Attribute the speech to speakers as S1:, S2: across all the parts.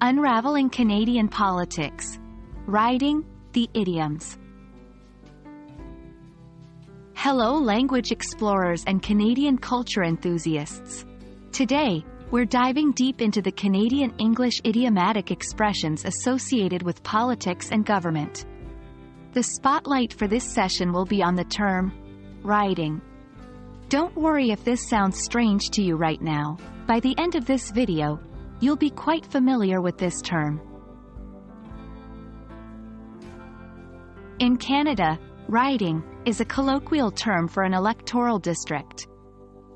S1: Unraveling Canadian Politics. Writing, the Idioms. Hello language explorers and Canadian culture enthusiasts. Today, we're diving deep into the Canadian English idiomatic expressions associated with politics and government. The spotlight for this session will be on the term, writing. Don't worry if this sounds strange to you right now. By the end of this video, you'll be quite familiar with this term. In Canada, riding is a colloquial term for an electoral district.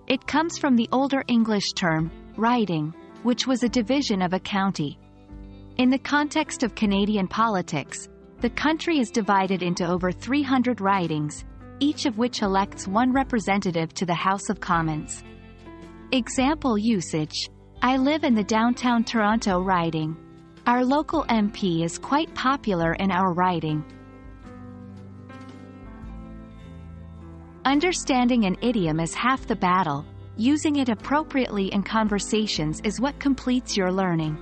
S1: It comes from the older English term, riding, which was a division of a county. In the context of Canadian politics, the country is divided into over 300 ridings, each of which elects one representative to the House of Commons. Example usage: I live in the downtown Toronto riding. Our local MP is quite popular in our riding. Understanding an idiom is half the battle. Using it appropriately in conversations is what completes your learning.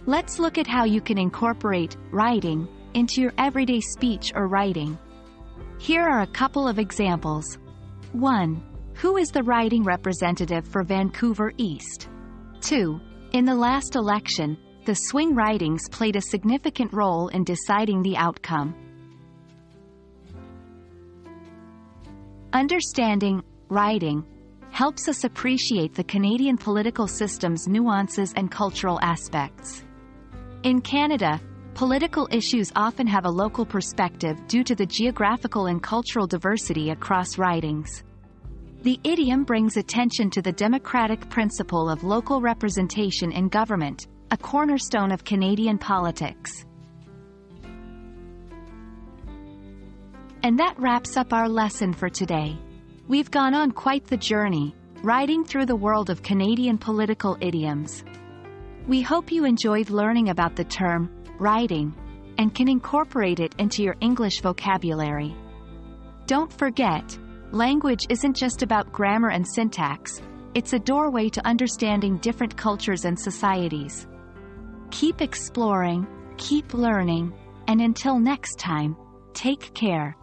S1: Let's look at how you can incorporate writing into your everyday speech or writing. Here are a couple of examples. 1. Who is the riding representative for Vancouver East? 2. In the last election, the swing ridings played a significant role in deciding the outcome. Understanding writing helps us appreciate the Canadian political system's nuances and cultural aspects. In Canada, political issues often have a local perspective due to the geographical and cultural diversity across ridings. The idiom brings attention to the democratic principle of local representation in government, a cornerstone of Canadian politics. And that wraps up our lesson for today. We've gone on quite the journey, riding through the world of Canadian political idioms. We hope you enjoyed learning about the term, writing, and can incorporate it into your English vocabulary. Don't forget, language isn't just about grammar and syntax, it's a doorway to understanding different cultures and societies. Keep exploring, keep learning, and until next time, take care.